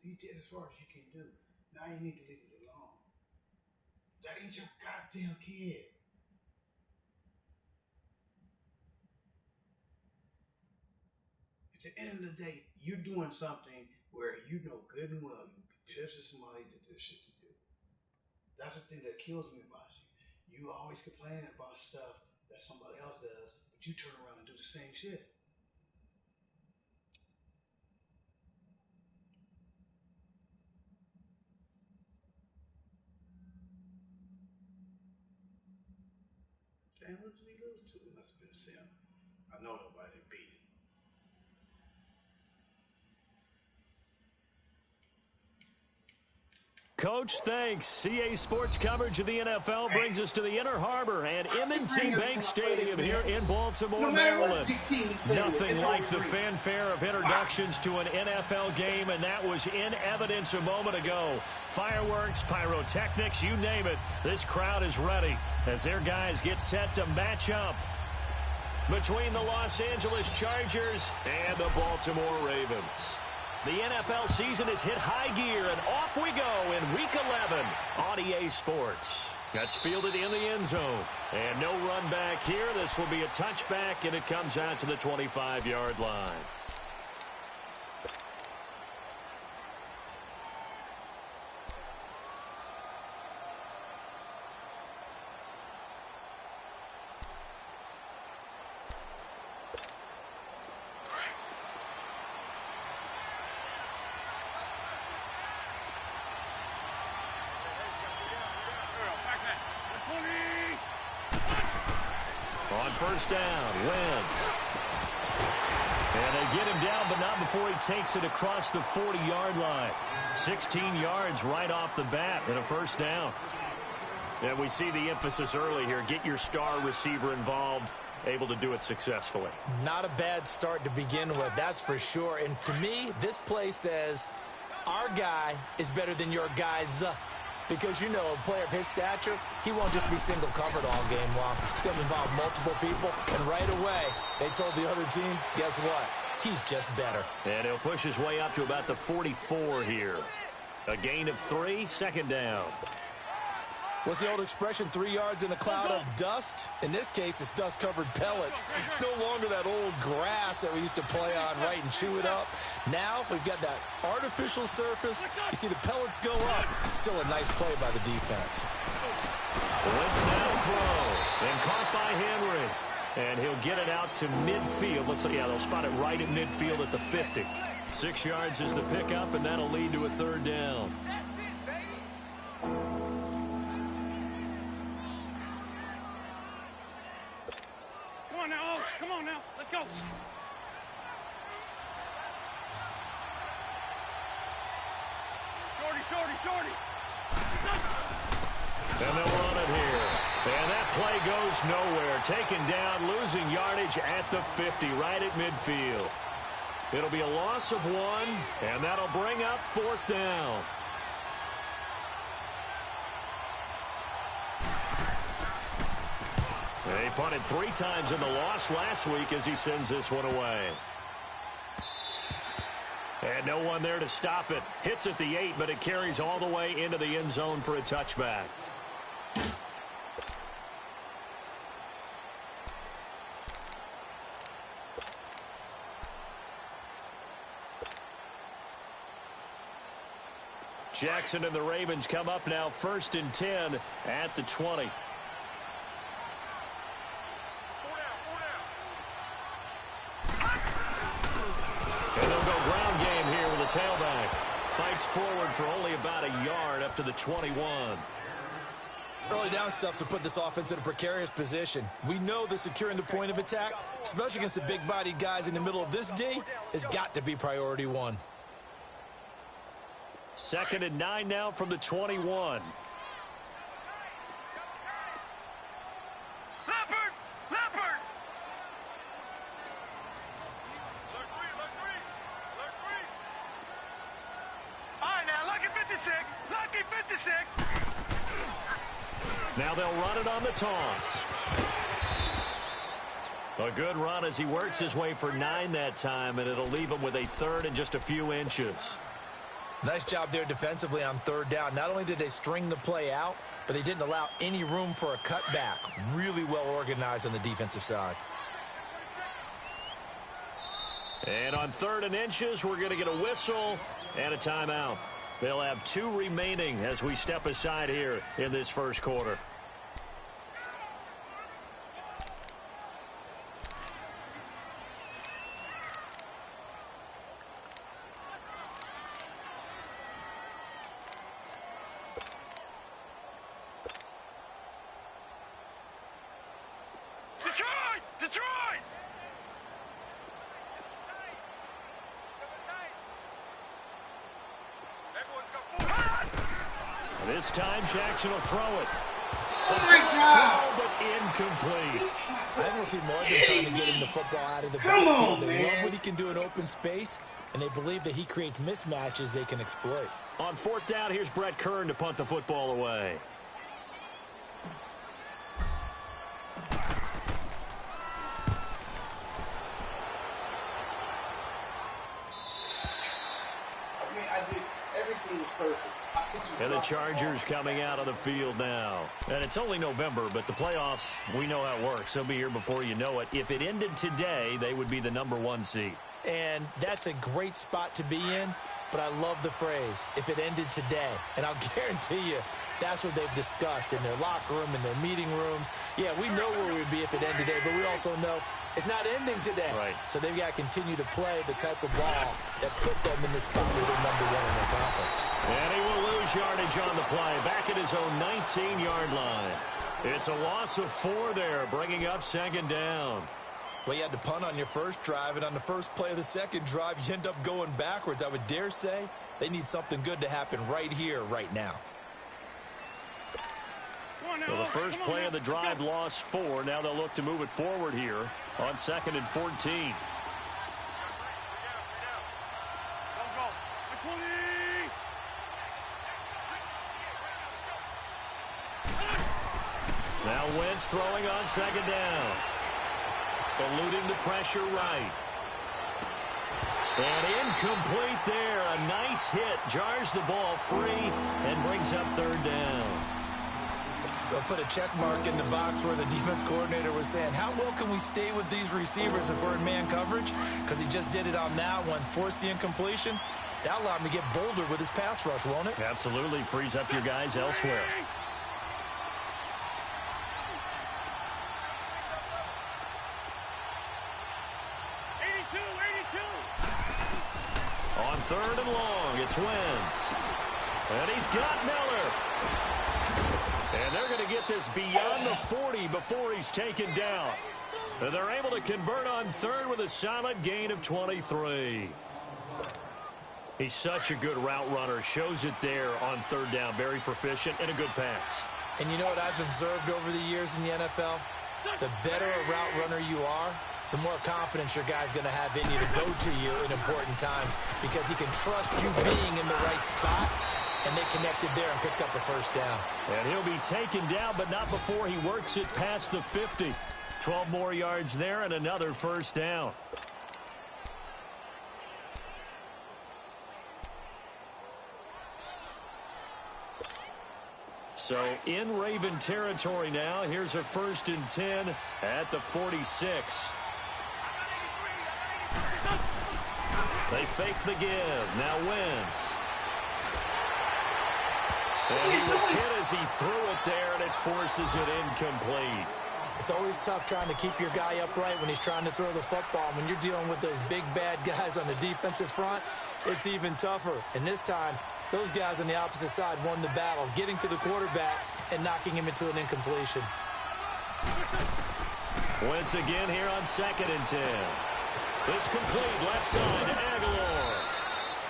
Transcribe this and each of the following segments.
You did as far as you can do. Now you need to leave it alone. That ain't your goddamn kid. At the end of the day, you're doing something where you know good and well you'd be pissed at somebody that did shit to you. That's the thing that kills me about you. You always complaining about stuff that somebody else does, but you turn around and do the same shit. Damn, what did he lose to? It must have been Sim. I know nobody didn't beat him. Coach, thanks. CA Sports coverage of the NFL brings us to the Inner Harbor and M&T Bank Stadium here in Baltimore, Maryland. Nothing like the fanfare of introductions to an NFL game, and that was in evidence a moment ago. Fireworks, pyrotechnics, you name it. This crowd is ready as their guys get set to match up between the Los Angeles Chargers and the Baltimore Ravens. The NFL season has hit high gear, and off we go in Week 11 on EA Sports. That's fielded in the end zone. And no run back here. This will be a touchback, and it comes out to the 25-yard line. On first down, Wentz. And they get him down, but not before he takes it across the 40-yard line. 16 yards right off the bat and a first down. And we see the emphasis early here. Get your star receiver involved, able to do it successfully. Not a bad start to begin with, that's for sure. And to me, this play says our guy is better than your guys. Because, you know, a player of his stature, he won't just be single covered all game long. He's going to involve multiple people. And right away, they told the other team, guess what? He's just better. And he'll push his way up to about the 44 here. A gain of 3, second down. What's the old expression, 3 yards in a cloud of dust? In this case, it's dust-covered pellets. It's no longer that old grass that we used to play on, right, and chew it up. Now we've got that artificial surface. You see the pellets go up. Still a nice play by the defense. Wentz now throw. And caught by Henry. And he'll get it out to midfield. Looks like, yeah, they'll spot it right at midfield at the 50. 6 yards is the pickup, and that'll lead to a third down. Come on now, let's go. Shorty. And they'll run it here. And that play goes nowhere. Taken down, losing yardage at the 50, right at midfield. It'll be a loss of 1, and that'll bring up fourth down. He punted 3 times in the loss last week as he sends this one away. And no one there to stop it. Hits at the 8, but it carries all the way into the end zone for a touchback. Jackson and the Ravens come up now 1st and 10 at the 20. Tailback fights forward for only about a yard up to the 21. Early down stuff to put this offense in a precarious position. We know that securing the point of attack, especially against the big-bodied guys in the middle of this D, has got to be priority 1. 2nd and 9 now from the 21. Now they'll run it on the toss. A good run as he works his way for 9 that time, and it'll leave him with a 3rd and just a few inches. Nice job there defensively on third down. Not only did they string the play out, but they didn't allow any room for a cutback. Really well organized on the defensive side. And on 3rd and inches, we're going to get a whistle and a timeout. They'll have 2 remaining as we step aside here in this first quarter. This time, Jackson will throw it. Oh, my God. Throw, but incomplete. I almost see Morgan trying to get him the football out of the Come backfield. on, They man. love what he can do in open space, and they believe that he creates mismatches they can exploit. On 4th down, here's Brett Kern to punt the football away. I mean, I did everything was perfect. And the Chargers coming out of the field now. And it's only November, but the playoffs, we know how it works. They'll be here before you know it. If it ended today, they would be the #1 seed. And that's a great spot to be in, but I love the phrase, if it ended today. And I'll guarantee you, that's what they've discussed in their locker room, in their meeting rooms. Yeah, we know where we'd be if it ended today, but we also know it's not ending today. Right. So they've got to continue to play the type of ball that put them in the spot where they're #1 in their conference. And he will lose yardage on the play, back at his own 19-yard line. It's a loss of 4 there, bringing up 2nd down. Well, you had to punt on your first drive, and on the first play of the second drive, you end up going backwards. I would dare say they need something good to happen right here, right now. Well, the first play of the drive lost 4. Now they'll look to move it forward here on 2nd and 14. Now Wentz throwing on 2nd down. Eluding the pressure right. And incomplete there. A nice hit. Jars the ball free and brings up 3rd down. They'll put a check mark in the box where the defense coordinator was saying, how well can we stay with these receivers if we're in man coverage? Because he just did it on that one, forced the incompletion. That allowed him to get bolder with his pass rush, won't it? Absolutely. Frees up your guys elsewhere. On 3rd and long, it's Wentz. And he's got Miller. And they're going to get this beyond the 40 before he's taken down. And they're able to convert on 3rd with a solid gain of 23. He's such a good route runner. Shows it there on 3rd down. Very proficient and a good pass. And you know what I've observed over the years in the NFL? The better a route runner you are, the more confidence your guy's going to have in you to go to you in important times because he can trust you being in the right spot, and they connected there and picked up the first down. And he'll be taken down, but not before he works it past the 50. 12 more yards there and another first down. So in Raven territory now. Here's a 1st and 10 at the 46. They fake the give. Now Wentz. And he was hit as he threw it there, and it forces it incomplete. It's always tough trying to keep your guy upright when he's trying to throw the football. When you're dealing with those big, bad guys on the defensive front, it's even tougher. And this time, those guys on the opposite side won the battle, getting to the quarterback and knocking him into an incompletion. Wentz again here on 2nd and 10. It's complete left side to Aguilar.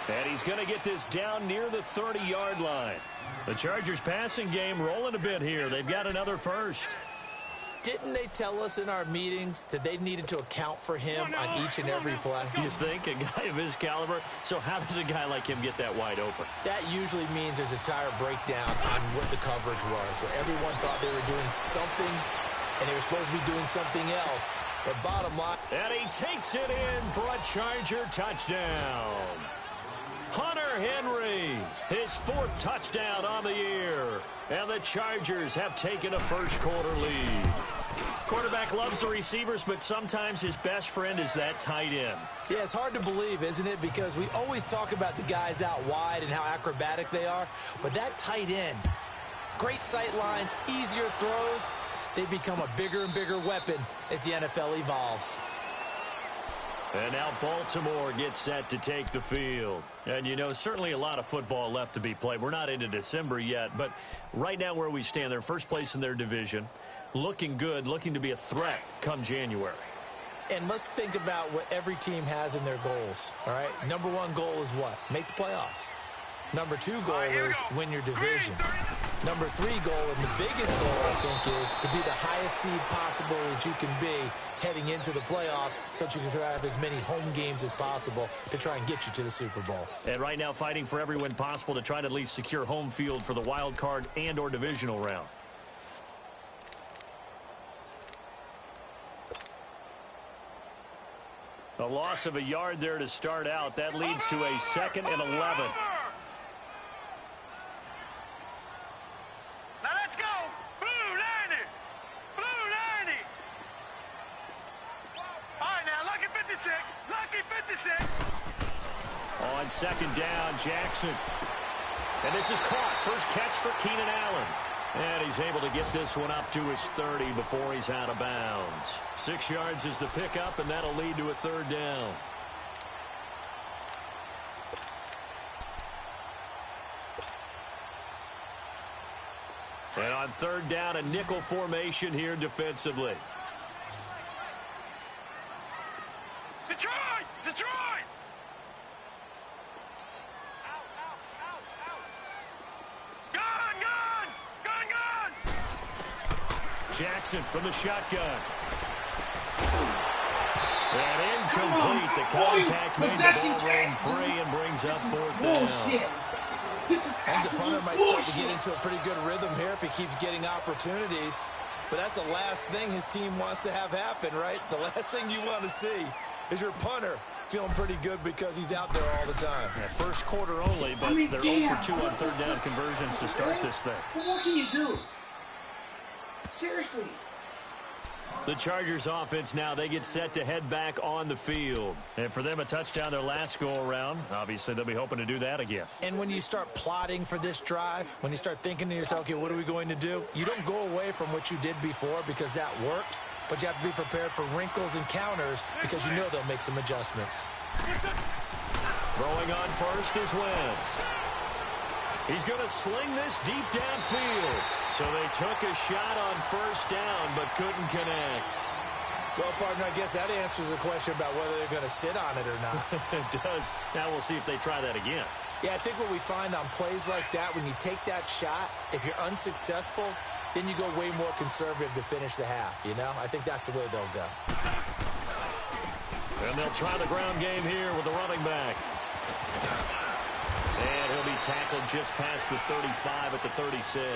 And he's going to get this down near the 30-yard line. The Chargers passing game rolling a bit here. They've got another first. Didn't they tell us in our meetings that they needed to account for him on each and every play? You think a guy of his caliber? So how does a guy like him get that wide open? That usually means there's a tire breakdown on what the coverage was. That everyone thought they were doing something, and they were supposed to be doing something else. But bottom line... And he takes it in for a Charger touchdown. Hunter Henry, his 4th touchdown on the year. And the Chargers have taken a first-quarter lead. Quarterback loves the receivers, but sometimes his best friend is that tight end. Yeah, it's hard to believe, isn't it? Because we always talk about the guys out wide and how acrobatic they are. But that tight end, great sight lines, easier throws, they become a bigger and bigger weapon as the NFL evolves. And now Baltimore gets set to take the field. And, you know, certainly a lot of football left to be played. We're not into December yet, but right now where we stand, they're first place in their division, looking good, looking to be a threat come January. And let's think about what every team has in their goals, all right? Number 1 goal is what? Make the playoffs. Number 2 goal is win your division. Number 3 goal, and the biggest goal, I think, is to be the highest seed possible that you can be heading into the playoffs so that you can have as many home games as possible to try and get you to the Super Bowl. And right now fighting for every win possible to try to at least secure home field for the wild card and or divisional round. A loss of a yard there to start out. That leads to a 2nd and 11. On 2nd down, Jackson. And this is caught. First catch for Keenan Allen. And he's able to get this one up to his 30 before he's out of bounds. 6 yards is the pickup, and that'll lead to a 3rd down. And on 3rd down, a nickel formation here defensively. Detroit! Detroit! Jackson from the shotgun. And incomplete. The contact made the ball roam free and brings up 4th down. And the punter might start to get into a pretty good rhythm here if he keeps getting opportunities. But that's the last thing his team wants to have happen, right? The last thing you want to see is your punter feeling pretty good because he's out there all the time. Yeah, first quarter only, but they're 0 for 2 on 3rd down conversions to start this thing. What can you do? Seriously. The Chargers offense now, they get set to head back on the field. And for them, a touchdown their last go-around. Obviously, they'll be hoping to do that again. And when you start plotting for this drive, when you start thinking to yourself, okay, what are we going to do? You don't go away from what you did before because that worked, but you have to be prepared for wrinkles and counters because you know they'll make some adjustments. Throwing on first is Wentz. He's going to sling this deep downfield. So they took a shot on 1st down, but couldn't connect. Well, partner, I guess that answers the question about whether they're going to sit on it or not. It does. Now we'll see if they try that again. Yeah, I think what we find on plays like that, when you take that shot, if you're unsuccessful, then you go way more conservative to finish the half, you know? I think that's the way they'll go. And they'll try the ground game here with the running back. And he'll be tackled just past the 35 at the 36.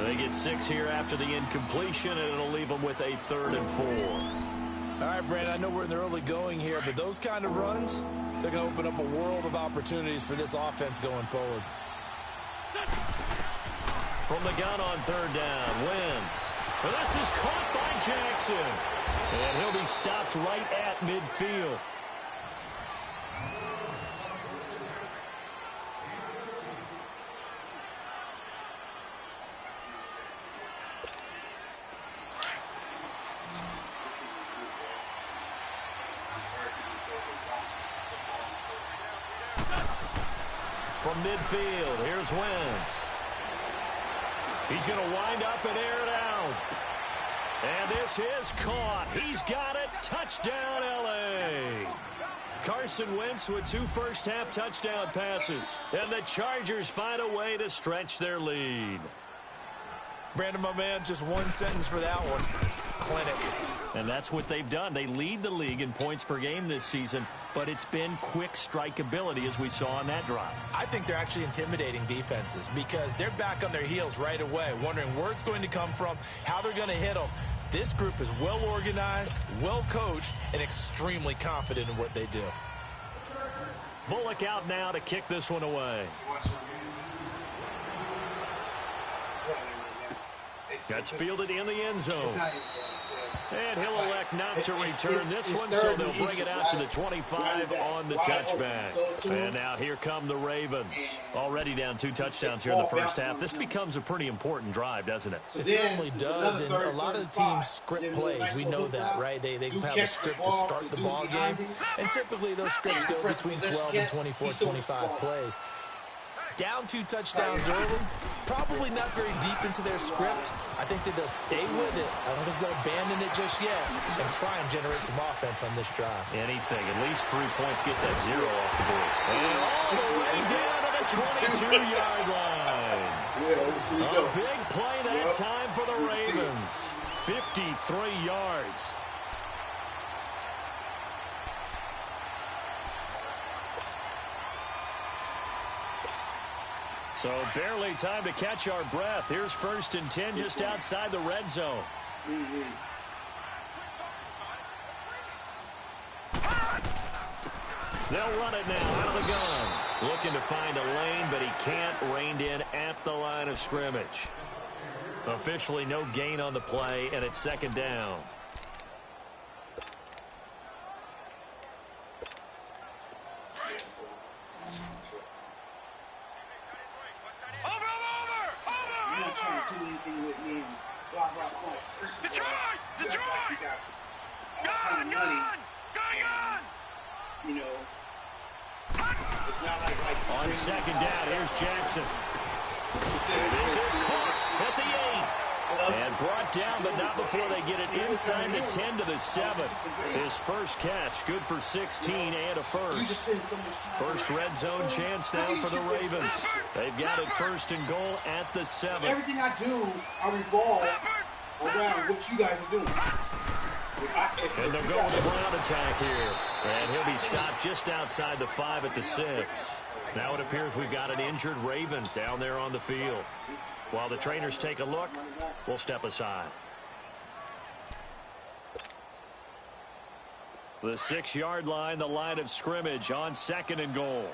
They get 6 here after the incompletion, and it'll leave them with a 3rd and 4. All right, Brandon, I know we're in the early going here, but those kind of runs, they're going to open up a world of opportunities for this offense going forward. From the gun on 3rd down, Wentz. Well, this is caught by Jackson. And he'll be stopped right at midfield. From midfield, here's Wentz. He's going to wind up and air it out. And this is caught. He's got it. Touchdown, L.A. Carson Wentz with 2 first-half touchdown passes. And the Chargers find a way to stretch their lead. Brandon, my man, just one sentence for that one. Clinic. And that's what they've done. They lead the league in points per game this season, but it's been quick strikeability as we saw on that drive. I think they're actually intimidating defenses because they're back on their heels right away, wondering where it's going to come from, how they're going to hit them. This group is well organized, well coached, and extremely confident in what they do. Bullock out now to kick this one away. That's fielded in the end zone. And he'll elect not to return this one, so they'll bring it out to the 25 on the touchback. And now here come the Ravens. Already down 2 touchdowns here in the first half. This becomes a pretty important drive, doesn't it? It certainly does, and a lot of the teams script plays. We know that, right? They have a script to start the ball game, and typically those scripts go between 12 and 24, 25 plays. Down 2 touchdowns early, probably not very deep into their script. I think that they'll stay with it. I don't think they'll abandon it just yet and try and generate some offense on this drive. Anything, at least 3 points, get that 0 off the board. And all the way down to the 22-yard line. A big play that time for the Ravens. 53 yards. So barely time to catch our breath. Here's 1st and 10 just outside the red zone. They'll run it now out of the gun. Looking to find a lane, but he can't. Reined in at the line of scrimmage. Officially no gain on the play, and it's 2nd down. On 2nd down, here's Jackson. This is caught at the 8. And brought down, but not before they get it inside the 10 to the 7. His first catch, good for 16 and a first. First red zone chance now for the Ravens. They've got it 1st and goal at the 7. Everything I do, I revolve around what you guys are doing. And they'll go with the ground attack here. And he'll be stopped just outside the 5 at the 6. Now it appears we've got an injured Raven down there on the field. While the trainers take a look, we'll step aside. The 6-yard line, the line of scrimmage on 2nd and goal.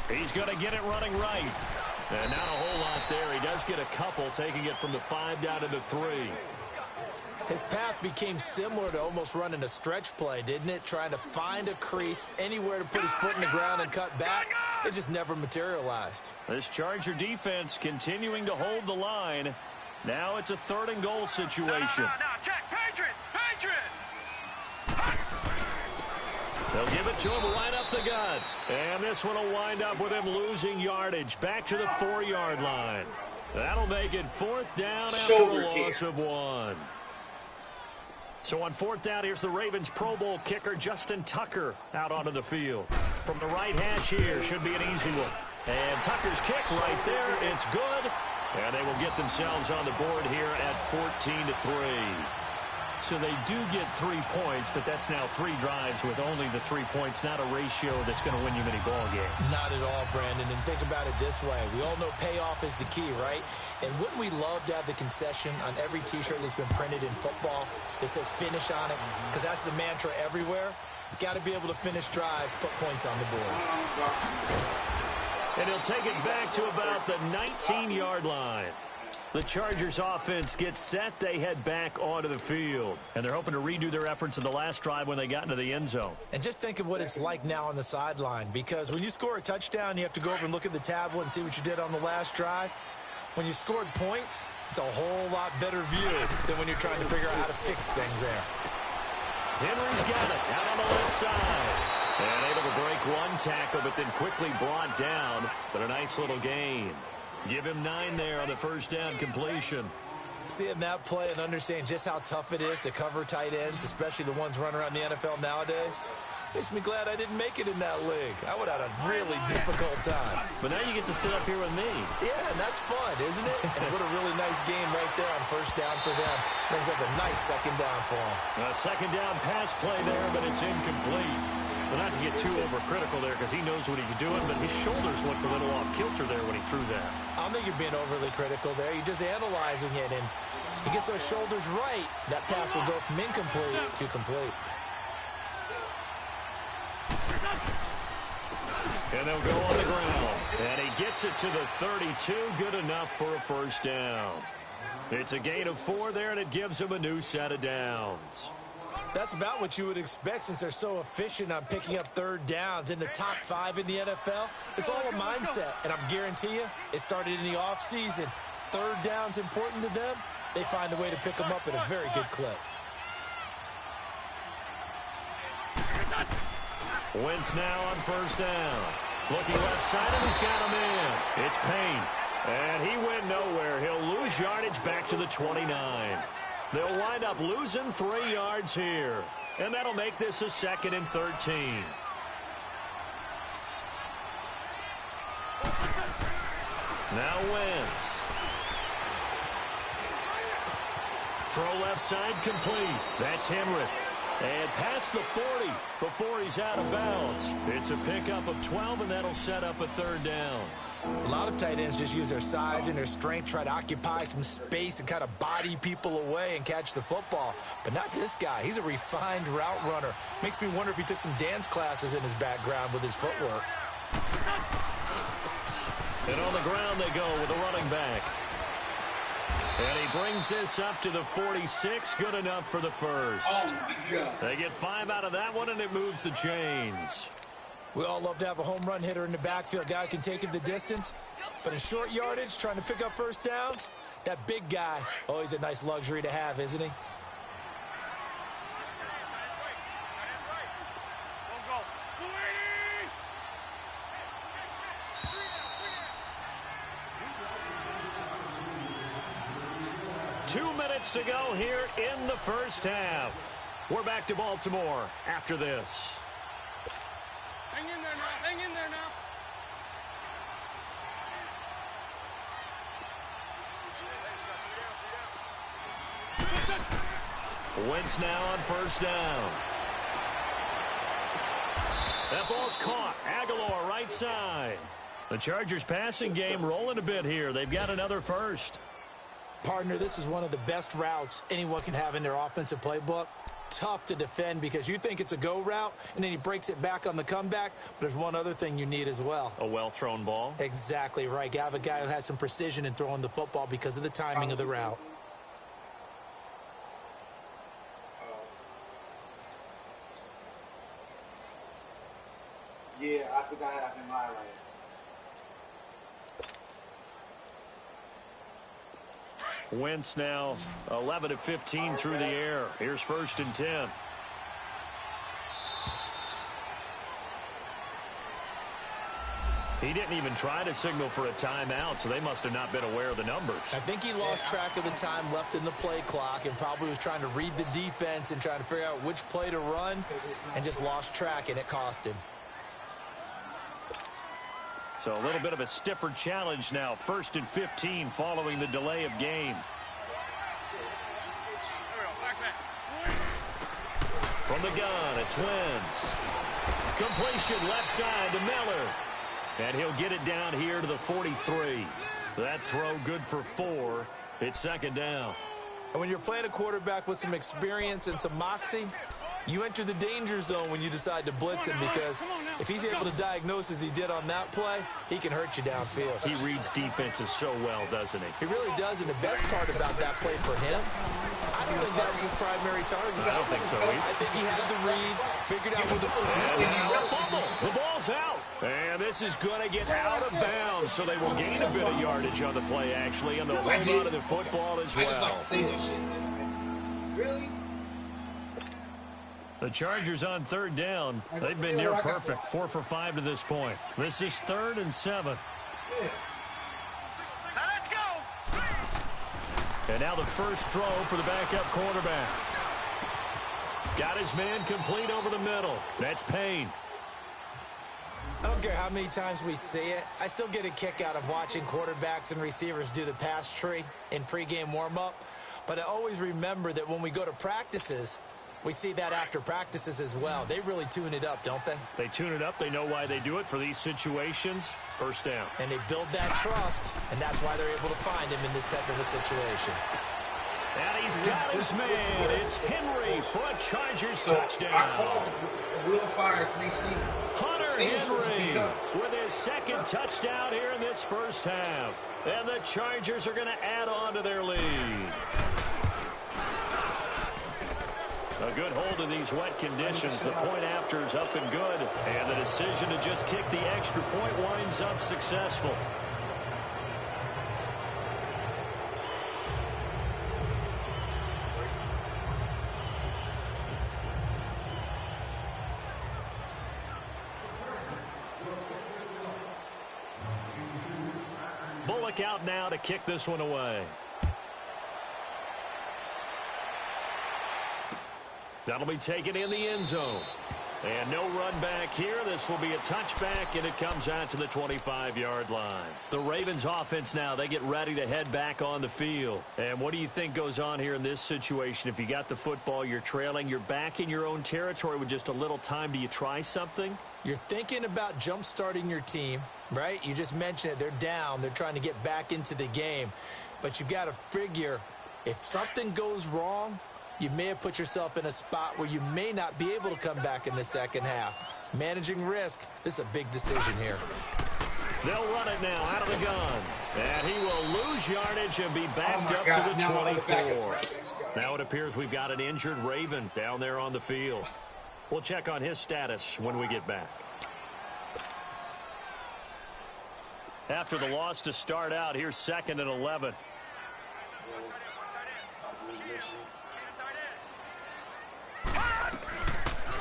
He's going to get it running right. And not a whole lot there. He does get a couple, taking it from the 5 down to the 3. His path became similar to almost running a stretch play, didn't it? Trying to find a crease, anywhere to put his foot in the ground and cut back. It just never materialized. This Charger defense continuing to hold the line. Now it's a 3rd and goal situation. Check. Patriot! They'll give it to him right up the gut. And this one will wind up with him losing yardage back to the 4-yard line. That'll make it 4th down after a loss of 1. So on 4th down, here's the Ravens Pro Bowl kicker Justin Tucker out onto the field. From the right hash here, should be an easy one. And Tucker's kick right there, it's good. And they will get themselves on the board here at 14-3. So they do get 3 points, but that's now 3 drives with only the 3 points, not a ratio that's going to win you many ball games. Not at all, Brandon. And think about it this way. We all know payoff is the key, right? And wouldn't we love to have the concession on every T-shirt that's been printed in football that says finish on it? Because that's the mantra everywhere. You got to be able to finish drives, put points on the board. And he'll take it back to about the 19-yard line. The Chargers offense gets set. They head back onto the field. And they're hoping to redo their efforts in the last drive when they got into the end zone. And just think of what it's like now on the sideline. Because when you score a touchdown, you have to go over and look at the tablet and see what you did on the last drive. When you scored points, it's a whole lot better view than when you're trying to figure out how to fix things there. Henry's got it out on the left side. And able to break one tackle, but then quickly brought down. But a nice little gain. Give him 9 there on the first down completion. Seeing that play and understanding just how tough it is to cover tight ends, especially the ones running around the NFL nowadays, makes me glad I didn't make it in that league. I would have had a really difficult time. But now you get to sit up here with me. Yeah, and that's fun, isn't it? And what a really nice game right there on first down for them. Brings up a nice 2nd down for them. A 2nd down pass play there, but it's incomplete. Well, not to get too overcritical there because he knows what he's doing, but his shoulders looked a little off kilter there when he threw that. I don't think you're being overly critical there. You're just analyzing it, and He gets those shoulders right. That pass will go from incomplete to complete. And they'll go on the ground. And he gets it to the 32. Good enough for a first down. It's a gain of 4 there, and it gives him a new set of downs. That's about what you would expect since they're so efficient on picking up third downs. In the top 5 in the NFL, it's all a mindset. And I guarantee you, it started in the offseason. Third down's important to them. They find a way to pick them up at a very good clip. Wentz now on first down. Looking left side, and he's got him in. It's Payne. And he went nowhere. He'll lose yardage back to the 29. They'll wind up losing 3 yards here. And that'll make this a 2nd and 13. Now Wentz. Throw left side complete. That's Henry. And past the 40 before he's out of bounds. It's a pickup of 12, and that'll set up a third down. A lot of tight ends just use their size and their strength, try to occupy some space and kind of body people away and catch the football. But not this guy. He's a refined route runner. Makes me wonder if he took some dance classes in his background with his footwork. And on the ground they go with a running back. And he brings this up to the 46. Good enough for the first. Oh, my God. They get 5 out of that one, and it moves the chains. We all love to have a home run hitter in the backfield. Guy can take it the distance. But in short yardage, trying to pick up first downs, that big guy, oh, he's a nice luxury to have, isn't he? To go here in the first half. We're back to Baltimore after this. Hang in there now. Hang in there now. Wentz now on first down. That ball's caught. Aguilar right side. The Chargers passing game rolling a bit here. They've got another first. Partner, this is one of the best routes anyone can have in their offensive playbook. Tough to defend because you think it's a go route, and then he breaks it back on the comeback. But there's one other thing you need as well. A well-thrown ball? Exactly right. You have a guy who has some precision in throwing the football because of the timing of the route. Yeah, I think I have him right. Wentz now 11 of 15 through the air. Here's 1st and 10. He didn't even try to signal for a timeout, so they must have not been aware of the numbers. I think he lost track of the time left in the play clock and probably was trying to read the defense and trying to figure out which play to run and just lost track, and it cost him. So a little bit of a stiffer challenge now. 1st and 15 following the delay of game. From the gun, it's Wentz. Completion left side to Miller. And he'll get it down here to the 43. That throw good for 4. It's 2nd down. And when you're playing a quarterback with some experience and some moxie, you enter the danger zone when you decide to blitz him, because if he's able to diagnose as he did on that play, he can hurt you downfield. He reads defenses so well, doesn't he? He really does, and the best part about that play for him, I don't think that was his primary target. I don't think so either. I think he had the read, figured out where the... And now a fumble. The ball's out. And this is going to get out of bounds, so they will gain a bit of yardage on the play, actually, and they'll hold on to the football as well. I just like to say that shit. Really? The Chargers on 3rd down. They've been near perfect. 4 for 5 to this point. This is 3rd and 7. Yeah. Now let's go. And now the first throw for the backup quarterback. Got his man complete over the middle. That's Payne. I don't care how many times we see it. I still get a kick out of watching quarterbacks and receivers do the pass tree in pregame warm-up. But I always remember that when we go to practices, we see that after practices as well. They really tune it up, don't they? They tune it up. They know why they do it for these situations. First down. And they build that trust, and that's why they're able to find him in this type of a situation. And he's got his man. It's Henry for a Chargers touchdown. I called the Will Fire 3 seasons. Hunter Henry with his second touchdown here in this first half. And the Chargers are going to add on to their lead. A good hold in these wet conditions. The point after is up and good. And the decision to just kick the extra point winds up successful. Bullock out now to kick this one away. That'll be taken in the end zone. And no run back here. This will be a touchback, and it comes out to the 25-yard line. The Ravens offense now, they get ready to head back on the field. And what do you think goes on here in this situation? If you got the football, you're trailing, you're back in your own territory with just a little time. Do you try something? You're thinking about jump-starting your team, right? You just mentioned it. They're down. They're trying to get back into the game. But you got to figure if something goes wrong, you may have put yourself in a spot where you may not be able to come back in the second half. Managing risk, this is a big decision here. They'll run it now out of the gun. And he will lose yardage and be backed up to the 24. Now it appears we've got an injured Raven down there on the field. We'll check on his status when we get back. After the loss to start out, here's 2nd and 11.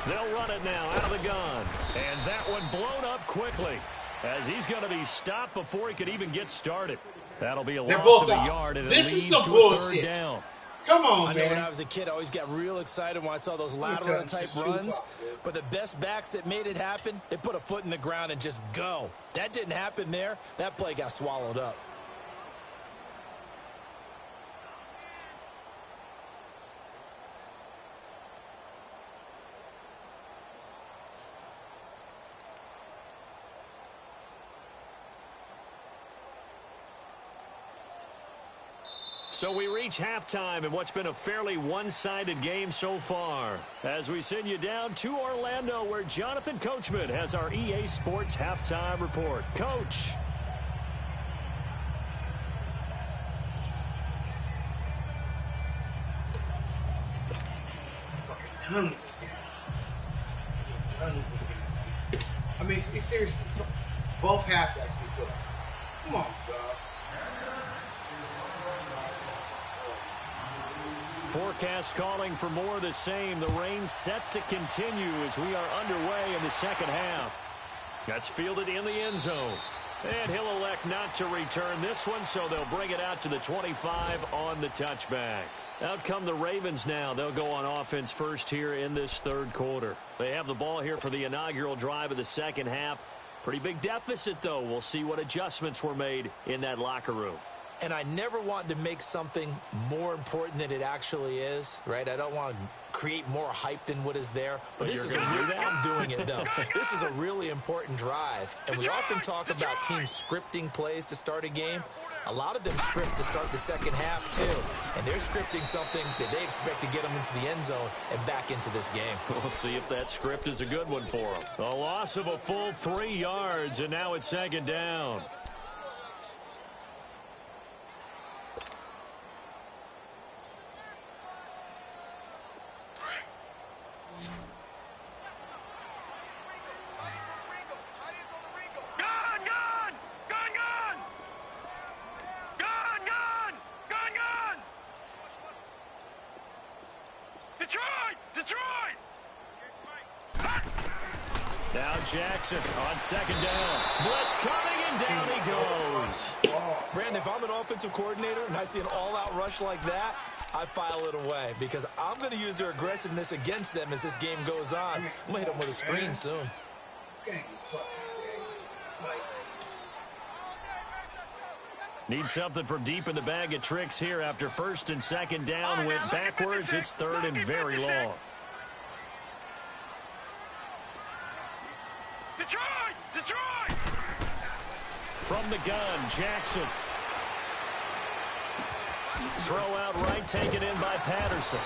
They'll run it now out of the gun. And that one blown up quickly as he's going to be stopped before he could even get started. That'll be a loss of a yard, and it leads to a 3rd down. Come on, I know when I was a kid, I always got real excited when I saw those lateral-type runs. But the best backs that made it happen, they put a foot in the ground and just go. That didn't happen there. That play got swallowed up. So we reach halftime in what's been a fairly one-sided game so far. As we send you down to Orlando, where Jonathan Coachman has our EA Sports halftime report. Coach. I mean, it's seriously. Both halfbacks be good. Come on, dog. Forecast calling for more of the same. The rain set to continue as we are underway in the second half. That's fielded in the end zone. And he'll elect not to return this one, so they'll bring it out to the 25 on the touchback. Out come the Ravens now. They'll go on offense first here in this 3rd quarter. They have the ball here for the inaugural drive of the second half. Pretty big deficit, though. We'll see what adjustments were made in that locker room. And I never want to make something more important than it actually is, right? I don't want to create more hype than what is there. But this is I'm doing it, though. This is a really important drive. And we often talk about teams scripting plays to start a game. A lot of them script to start the second half, too. And they're scripting something that they expect to get them into the end zone and back into this game. We'll see if that script is a good one for them. A loss of a full 3 yards, and now it's 2nd down. Now Jackson on 2nd down. Blitz coming, and down he goes. Brandon, if I'm an offensive coordinator and I see an all-out rush like that, I file it away because I'm going to use their aggressiveness against them as this game goes on. I'm going to hit them with a screen soon. This game is fucking Need something from deep in the bag of tricks here after 1st and 2nd down. Went backwards. It's 3rd and very long. Detroit! From the gun, Jackson. Throw out right, taken in by Patterson.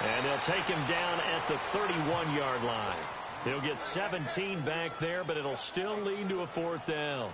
And they'll take him down at the 31-yard line. He'll get 17 back there, but it'll still lead to a 4th down.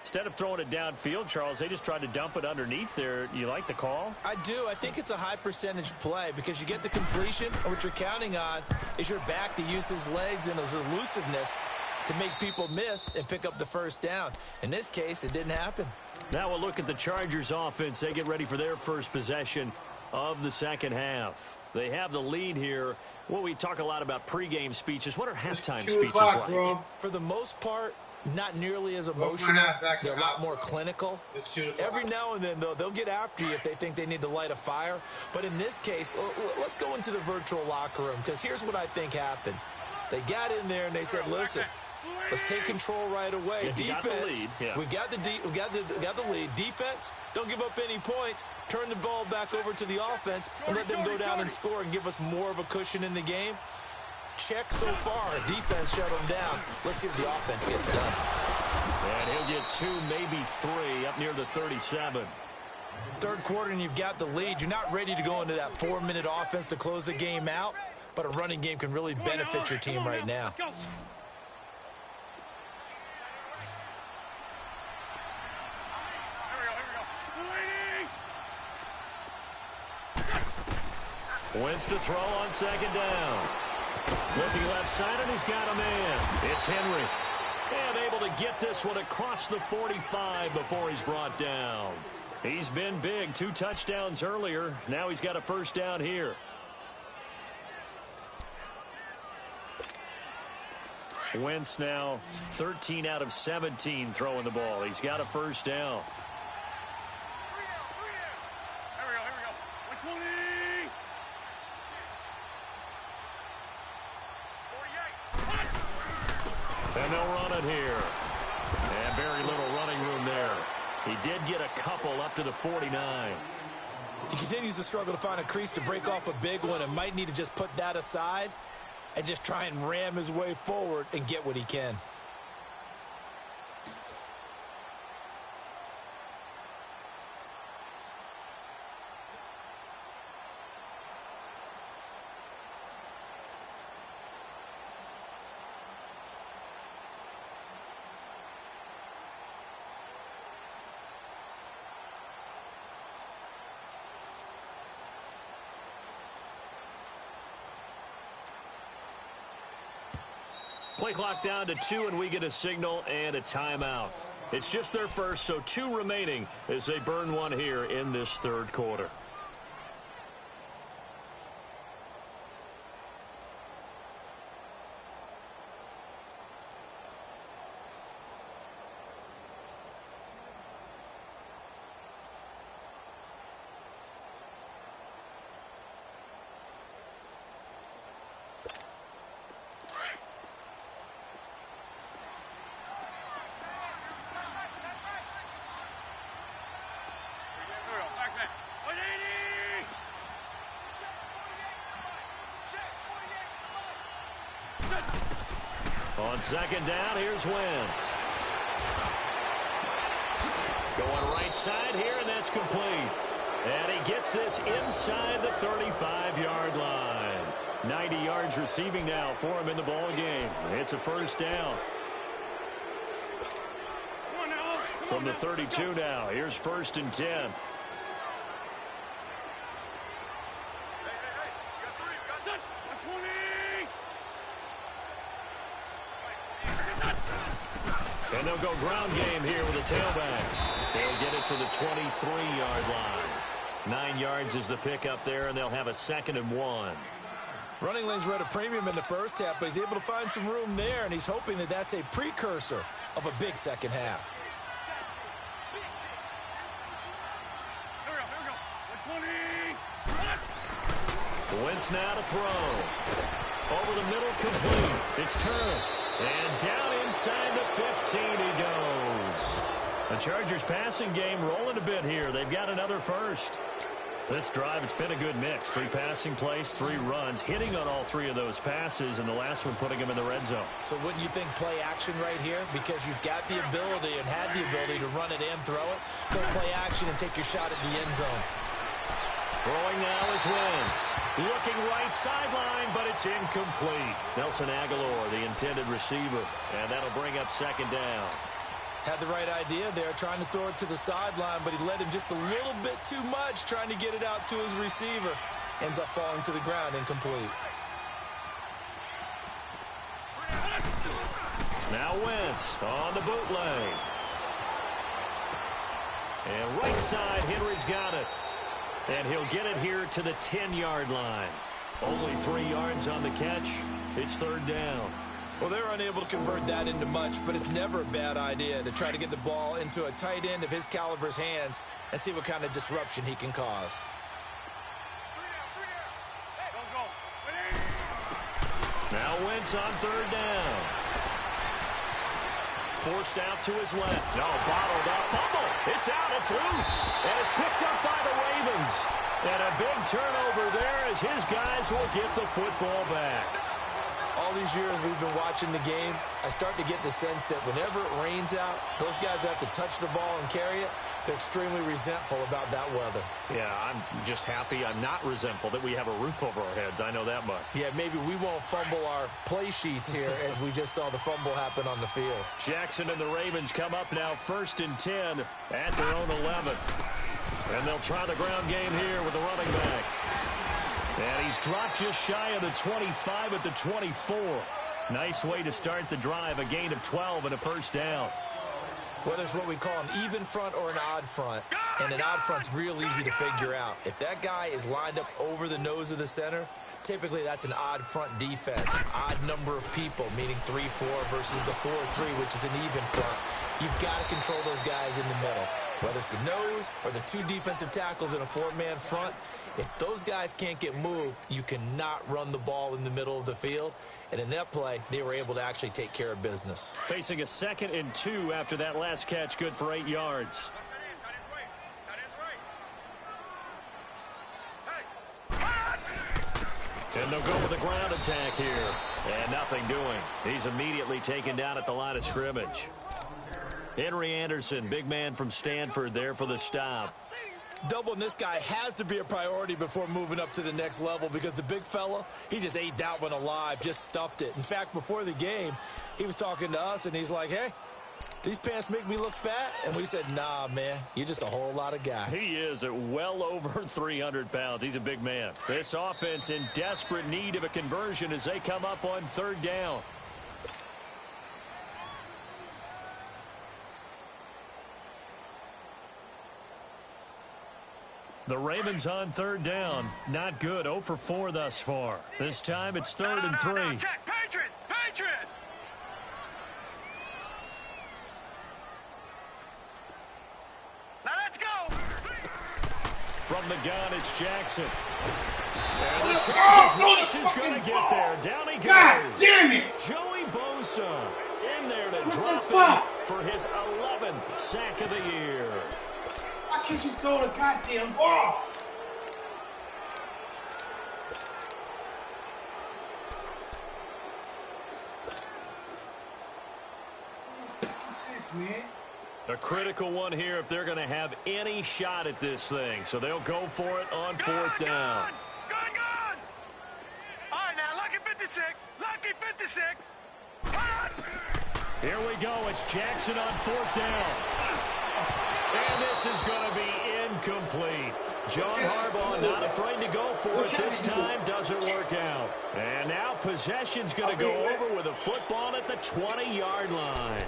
Instead of throwing it downfield, Charles, they just tried to dump it underneath there. You like the call? I do. I think it's a high-percentage play because you get the completion, and what you're counting on is your back to use his legs and his elusiveness to make people miss and pick up the 1st down. In this case, it didn't happen. Now we'll look at the Chargers offense. They get ready for their first possession of the second half. They have the lead here. Well, we talk a lot about pregame speeches. What are halftime speeches like? Bro. For the most part, not nearly as emotional. They're a lot more clinical. Every now and then, though, they'll get after you if they think they need to light a fire. But in this case, let's go into the virtual locker room, because here's what I think happened. They got in there and they said, listen, let's take control right away. Yeah, Defense, we got the lead. Defense, don't give up any points. Turn the ball back over to the offense and let them go down and score and give us more of a cushion in the game. Check so far. Defense shut them down. Let's see if the offense gets done. And he'll get 2, maybe 3, up near the 37. Third quarter and you've got the lead. You're not ready to go into that 4-minute offense to close the game out, but a running game can really benefit your team right now. Wentz to throw on 2nd down. Looking left side, and he's got a man. It's Henry. And able to get this one across the 45 before he's brought down. He's been big. 2 touchdowns earlier. Now he's got a 1st down here. Wentz now 13 out of 17 throwing the ball. He's got a 1st down. And they'll run it here. And very little running room there. He did get a couple up to the 49. He continues to struggle to find a crease to break off a big one and might need to just put that aside and just try and ram his way forward and get what he can. Play clock down to 2, and we get a signal and a timeout. It's just their first, so 2 remaining as they burn one here in this 3rd quarter. On 2nd down, here's Wentz. Going right side here, and that's complete. And he gets this inside the 35-yard line. 90 yards receiving now for him in the ball game. It's a 1st down. From the 32 now, here's 1st and 10. And they'll go ground game here with a tailback. They'll get it to the 23-yard line. 9 yards is the pickup there, and they'll have a 2nd and 1. Running lanes were at a premium in the first half, but he's able to find some room there, and he's hoping that that's a precursor of a big second half. Wentz now to throw. Over the middle, complete. It's turned. And down inside the 15 he goes. The Chargers passing game rolling a bit here. They've got another 1st. This drive, it's been a good mix. 3 passing plays, 3 runs, hitting on all 3 of those passes, and the last one putting him in the red zone. So wouldn't you think play action right here? Because you've got the ability and had the ability to run it and throw it. Go play action and take your shot at the end zone. Throwing now is Wentz. Looking right sideline, but it's incomplete. Nelson Aguilar, the intended receiver, and that'll bring up second down. Had the right idea there, trying to throw it to the sideline, but he led him just a little bit too much, trying to get it out to his receiver. Ends up falling to the ground, incomplete. Now Wentz on the bootleg. And right side, Henry's got it. And he'll get it here to the 10-yard line. Only 3 yards on the catch. It's third down. Well, they're unable to convert that into much, but it's never a bad idea to try to get the ball into a tight end of his caliber's hands and see what kind of disruption he can cause. Now Wentz on third down. Forced out to his left. No, bottled up. Fumble. It's out. It's loose. And it's picked up by the Ravens. And a big turnover there as his guys will get the football back. All these years we've been watching the game, I start to get the sense that whenever it rains out, those guys who have to touch the ball and carry it, they're extremely resentful about that weather. Yeah, I'm just happy I'm not resentful that we have a roof over our heads. I know that much. Yeah, maybe we won't fumble our play sheets here as we just saw the fumble happen on the field. Jackson and the Ravens come up now 1st and 10 at their own 11. And they'll try the ground game here with the running back. And he's dropped just shy of the 25 at the 24. Nice way to start the drive, a gain of 12 and a first down. Whether it's what we call an even front or an odd front, and an odd front's real easy to figure out. If that guy is lined up over the nose of the center, typically that's an odd front defense. Odd number of people, meaning 3-4 versus the 4-3, which is an even front. You've got to control those guys in the middle. Whether it's the nose or the 2 defensive tackles in a 4-man front, if those guys can't get moved, you cannot run the ball in the middle of the field. And in that play, they were able to actually take care of business. Facing a 2nd and 2 after that last catch, good for 8 yards. And they'll go with a ground attack here. And nothing doing. He's immediately taken down at the line of scrimmage. Henry Anderson, big man from Stanford, there for the stop. Doubling this guy has to be a priority before moving up to the next level because the big fella, he just ate that one alive, just stuffed it. In fact, before the game, he was talking to us, and he's like, hey, these pants make me look fat? And we said, nah, man, you're just a whole lot of guy. He is at well over 300 pounds. He's a big man. This offense in desperate need of a conversion as they come up on third down. The Ravens on third down. Not good. 0 for 4 thus far. This time it's 3rd and 3. Check. Patriot! Now let's go! From the gun, it's Jackson. And the Chargers rush is going to get there. Down he goes. God damn it! Joey Bosa in there to drop it for his 11th sack of the year. Why can't you throw the goddamn ball? Sense, man. A critical one here if they're going to have any shot at this thing. So they'll go for it on 4th down. Gone! All right, now, lucky 56. Lucky 56. Here we go. It's Jackson on 4th down. And this is going to be incomplete. John Harbaugh not afraid to go for it this time. Doesn't work out. And now possession's going to go over with a football at the 20-yard line.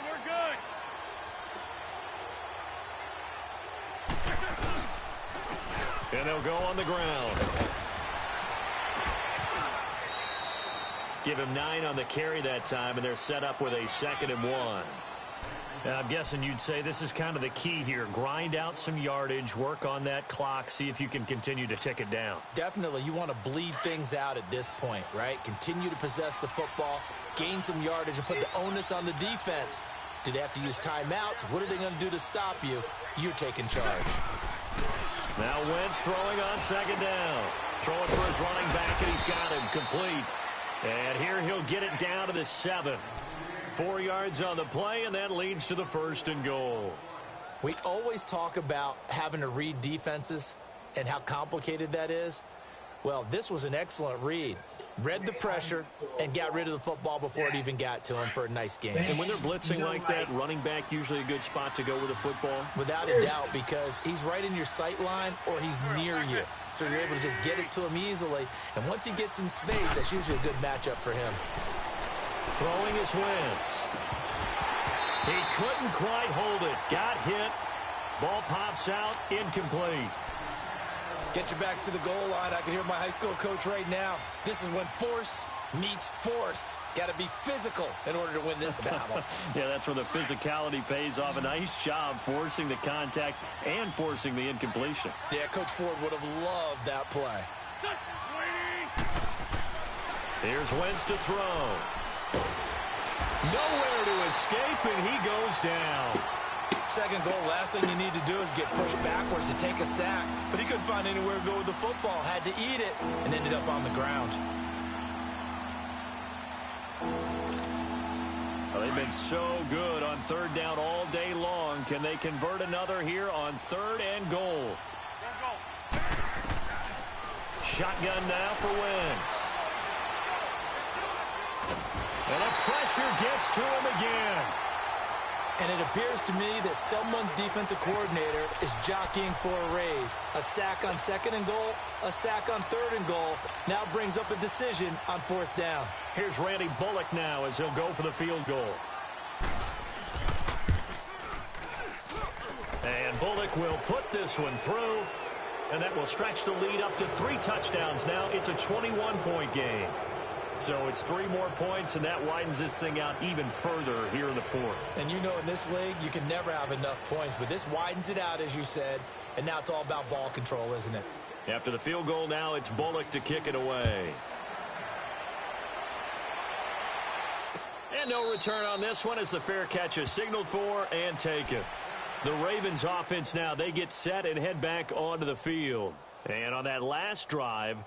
We're good. And they'll go on the ground. Give him 9 on the carry that time, and they're set up with a 2nd and 1. And I'm guessing you'd say this is kind of the key here. Grind out some yardage, work on that clock, see if you can continue to tick it down. Definitely, you want to bleed things out at this point, right? Continue to possess the football, gain some yardage, and put the onus on the defense. Do they have to use timeouts? What are they going to do to stop you? You're taking charge. Now Wentz throwing on 2nd down. Throwing for his running back, and he's got him complete. And here he'll get it down to the 7. 4 yards on the play, and that leads to the 1st and goal. We always talk about having to read defenses and how complicated that is. Well, this was an excellent read. Read the pressure and got rid of the football before it even got to him for a nice game. And when they're blitzing like that, running back usually a good spot to go with the football? Without a doubt, because he's right in your sight line or he's near you. So you're able to just get it to him easily. And once he gets in space, that's usually a good matchup for him. Throwing is Wentz. He couldn't quite hold it. Got hit. Ball pops out. Incomplete. Get your backs to the goal line. I can hear my high school coach right now. This is when force meets force. Got to be physical in order to win this battle. Yeah, that's where the physicality pays off. A nice job forcing the contact and forcing the incompletion. Yeah, Coach Ford would have loved that play. Here's Wentz to throw. Nowhere to escape, and he goes down. Second goal, last thing you need to do is get pushed backwards to take a sack. But he couldn't find anywhere to go with the football. Had to eat it and ended up on the ground. Well, they've been so good on 3rd down all day long. Can they convert another here on 3rd and goal? Shotgun now for Wentz. And the pressure gets to him again. And it appears to me that someone's defensive coordinator is jockeying for a raise. A sack on 2nd and goal, a sack on 3rd and goal. Now brings up a decision on 4th down. Here's Randy Bullock now as he'll go for the field goal. And Bullock will put this one through. And that will stretch the lead up to 3 touchdowns now. It's a 21-point game. So it's 3 more points, and that widens this thing out even further here in the 4th. And you know in this league, you can never have enough points, but this widens it out, as you said, and now it's all about ball control, isn't it? After the field goal now, it's Bullock to kick it away. And no return on this one as the fair catch is signaled for and taken. The Ravens offense now, they get set and head back onto the field. And on that last drive,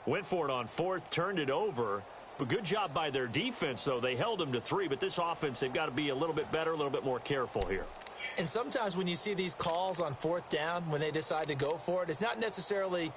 went for it on 4th, turned it over. But good job by their defense, though. They held them to 3, but this offense, they've got to be a little bit better, a little bit more careful here. And sometimes when you see these calls on 4th down, when they decide to go for it, it's not necessarily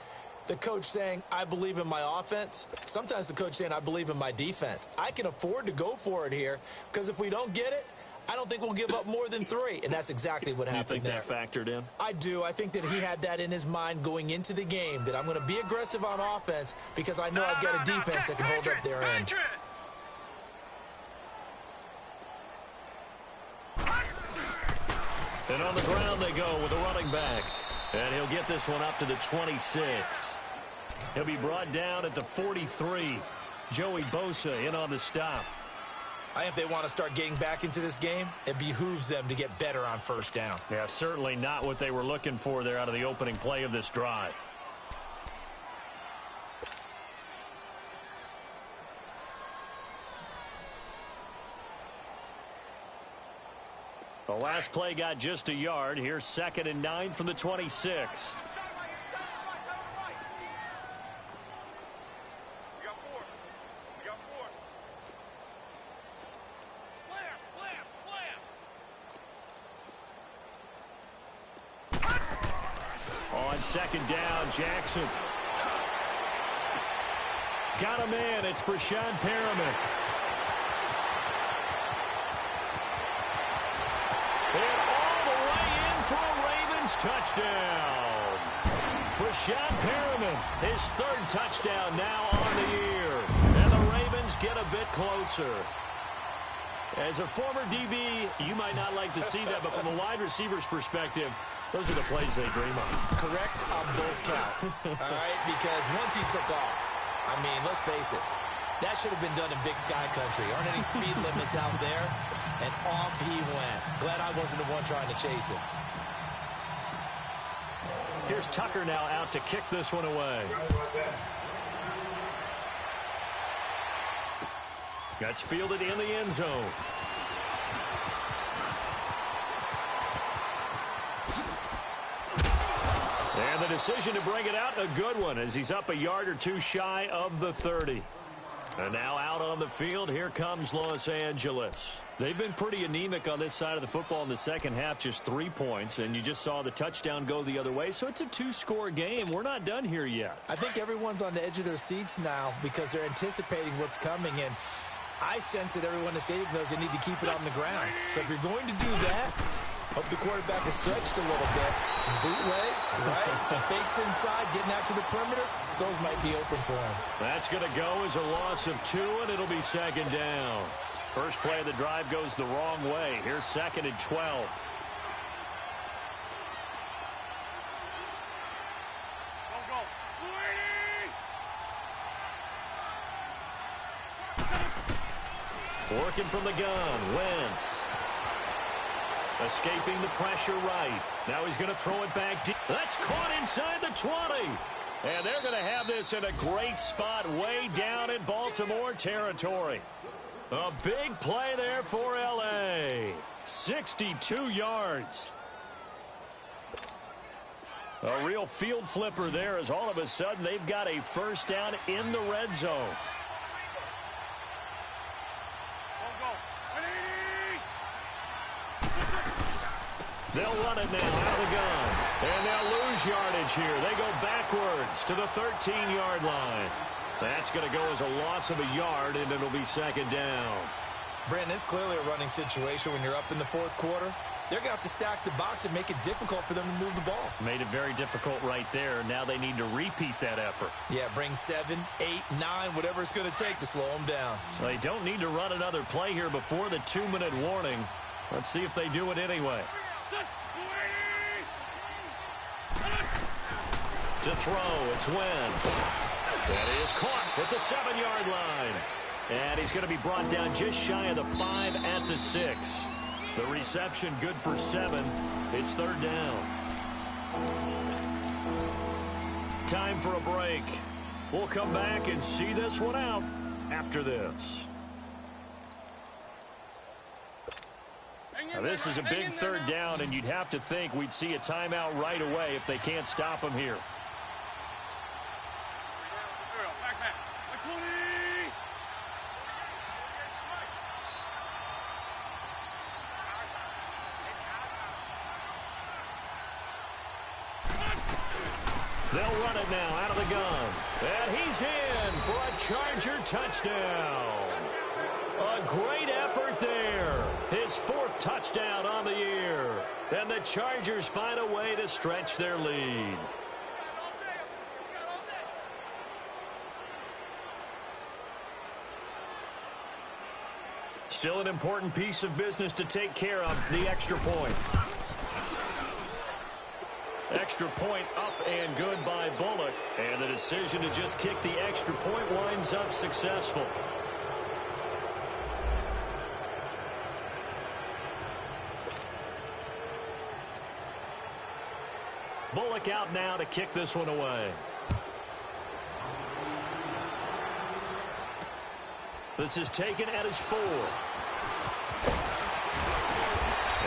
the coach saying, I believe in my offense. Sometimes the coach saying, I believe in my defense. I can afford to go for it here, because if we don't get it, I don't think we'll give up more than 3, and that's exactly what happened there. You think that factored in? I do. I think that he had that in his mind going into the game, that I'm going to be aggressive on offense because I know I've got a defense that can hold up their end. And on the ground they go with a running back. And he'll get this one up to the 26. He'll be brought down at the 43. Joey Bosa in on the stop. I think if they want to start getting back into this game, it behooves them to get better on 1st down. Yeah, certainly not what they were looking for there out of the opening play of this drive. The last play got just a yard. Here's 2nd and 9 from the 26. On 2nd down, Jackson. Got a man. It's Brashad Perriman. And all the way in for a Ravens touchdown. Brashad Perriman, his 3rd touchdown now on the year. And the Ravens get a bit closer. As a former DB, you might not like to see that, but from a wide receiver's perspective, those are the plays they dream of. Correct on both counts, all right? Because once he took off, I mean, let's face it, that should have been done in Big Sky Country. Aren't any speed limits out there? And off he went. Glad I wasn't the one trying to chase him. Here's Tucker now out to kick this one away. That's fielded in the end zone. And the decision to bring it out, a good one, as he's up a yard or 2 shy of the 30. And now out on the field, here comes Los Angeles. They've been pretty anemic on this side of the football in the second half, just 3 points, and you just saw the touchdown go the other way, so it's a 2-score game. We're not done here yet. I think everyone's on the edge of their seats now because they're anticipating what's coming, and I sense that everyone in the stadium knows they need to keep it on the ground. So if you're going to do that, hope the quarterback is stretched a little bit. Some bootlegs, right? Some fakes inside, getting out to the perimeter. Those might be open for him. That's going to go as a loss of 2, and it'll be second down. First play of the drive goes the wrong way. Here's second and 12. Working from the gun, Wentz. Escaping the pressure right. Now he's going to throw it back deep. That's caught inside the 20. And they're going to have this in a great spot way down in Baltimore territory. A big play there for L.A. 62 yards. A real field flipper there as all of a sudden they've got a first down in the red zone. They'll run it now out of the gun. And they'll lose yardage here. They go backwards to the 13-yard line. That's going to go as a loss of a yard, and it'll be second down. Brandon, it's clearly a running situation when you're up in the fourth quarter. They're going to have to stack the box and make it difficult for them to move the ball. Made it very difficult right there. Now they need to repeat that effort. Yeah, bring 7, 8, 9, whatever it's going to take to slow them down. They don't need to run another play here before the 2-minute warning. Let's see if they do it anyway. To throw, it's Wentz. And he is caught at the 7-yard line. And he's going to be brought down just shy of the 5 at the 6. The reception good for 7. It's third down. Time for a break. We'll come back and see this one out after this. Now, this is a big third down, and you'd have to think we'd see a timeout right away if they can't stop him here. They'll run it now out of the gun. And he's in for a Charger touchdown. A great effort there. His 4th touchdown on the year. And the Chargers find a way to stretch their lead. Still an important piece of business to take care of, the extra point. Extra point up and good by Bullock. And the decision to just kick the extra point winds up successful. Bullock out now to kick this one away. This is taken at his 4.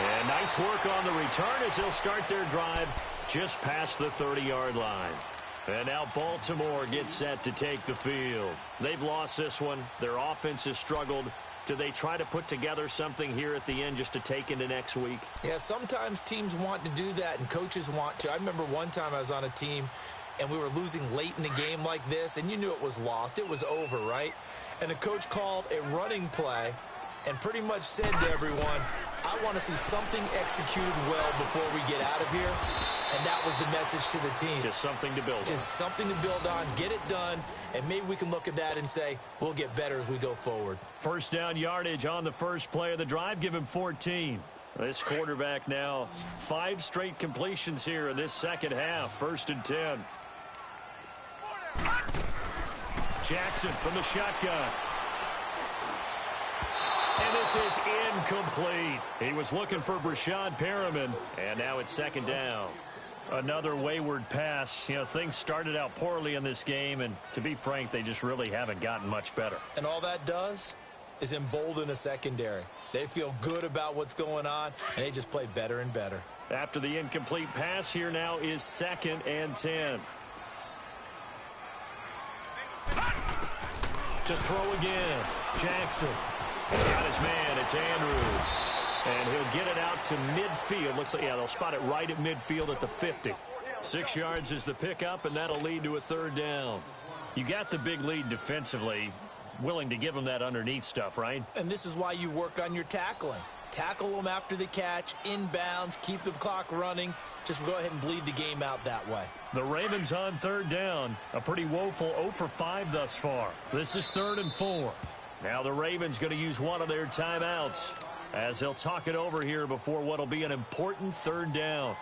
And nice work on the return as they'll start their drive just past the 30-yard line. And now Baltimore gets set to take the field. They've lost this one. Their offense has struggled. Do they try to put together something here at the end just to take into next week? Yeah, sometimes teams want to do that and coaches want to. I remember one time I was on a team and we were losing late in the game like this, and you knew it was lost. It was over, right? And the coach called a running play and pretty much said to everyone, I want to see something executed well before we get out of here. And that was the message to the team. Just something to build on. Just something to build on, get it done, and maybe we can look at that and say, we'll get better as we go forward. First down yardage on the first play of the drive. Give him 14. This quarterback now 5 straight completions here in this second half. 1st and 10. Jackson from the shotgun. And this is incomplete. He was looking for Brashad Perriman, and now it's second down. Another wayward pass. You know, things started out poorly in this game, and to be frank, they just really haven't gotten much better. And all that does is embolden a secondary. They feel good about what's going on, and they just play better and better. After the incomplete pass, here now is 2nd and 10. To throw again. Jackson. Got his man. It's Andrews. And he'll get it out to midfield. Looks like, yeah, they'll spot it right at midfield at the 50. 6 yards is the pickup, and that'll lead to a third down. You got the big lead defensively. Willing to give them that underneath stuff, right? And this is why you work on your tackling. Tackle them after the catch, inbounds, keep the clock running. Just go ahead and bleed the game out that way. The Ravens on third down. A pretty woeful 0 for 5 thus far. This is 3rd and 4. Now the Ravens going to use one of their timeouts as they'll talk it over here before what will be an important third down.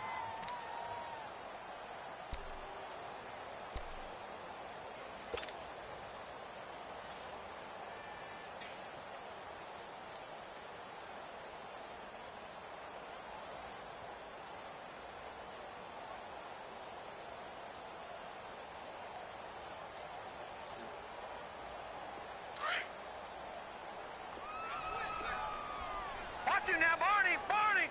Watch him now, Barney! Barney!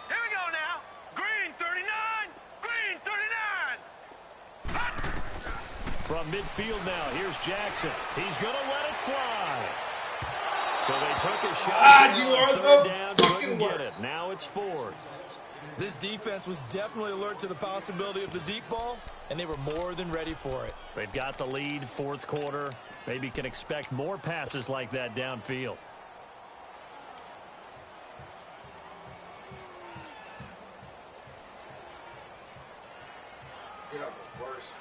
Here we go now. Green 39! Green 39! From midfield now, here's Jackson. He's going to let it fly. So they took a shot. You are third the down, fucking couldn't get worst. it. Now it's 4th. This defense was definitely alert to the possibility of the deep ball, and they were more than ready for it. They've got the lead, 4th quarter. Maybe can expect more passes like that downfield. You have the worst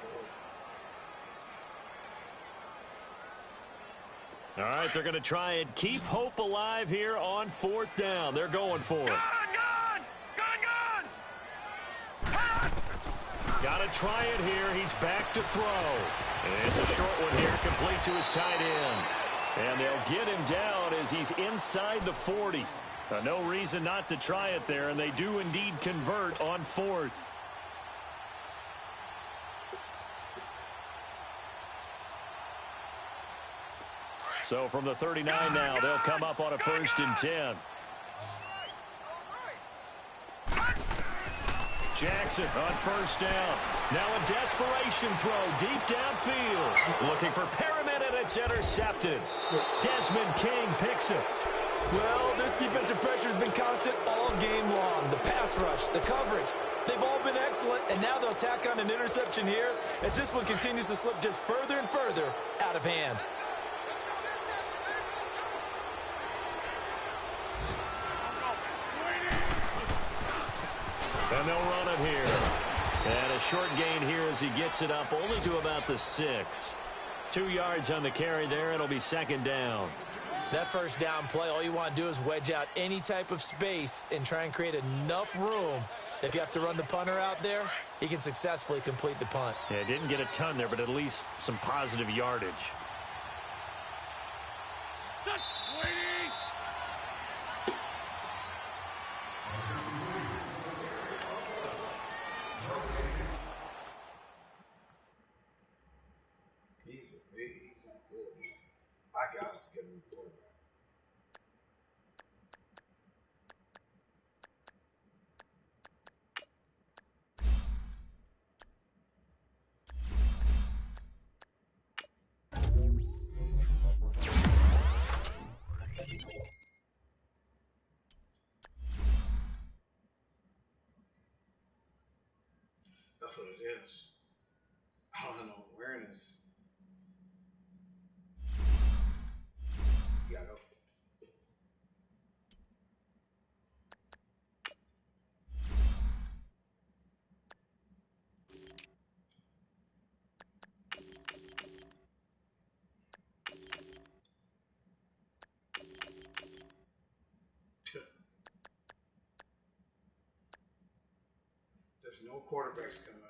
All right, they're going to try and keep hope alive here on 4th down. They're going for it. Gun! Gun! Gun! Gun! Got to try it here. He's back to throw. And it's a short one here, complete to his tight end. And they'll get him down as he's inside the 40. No reason not to try it there, and they do indeed convert on 4th. So from the 39 now, they'll come up on a 1st and 10. Jackson on 1st down. Now a desperation throw deep downfield. Looking for Perriman, and it's intercepted. Desmond King picks it. Well, this defensive pressure has been constant all game long. The pass rush, the coverage, they've all been excellent, and now they'll tack on an interception here as this one continues to slip just further and further out of hand. And they'll run it here. And a short gain here as he gets it up only to about the 6. 2 yards on the carry there. It'll be 2nd down. That 1st down play, all you want to do is wedge out any type of space and try and create enough room. If you have to run the punter out there, he can successfully complete the punt. Yeah, didn't get a ton there, but at least some positive yardage. He's not good. I got to get him the quarterback. That's what it is. I don't have no awareness. You gotta go. There's no quarterbacks coming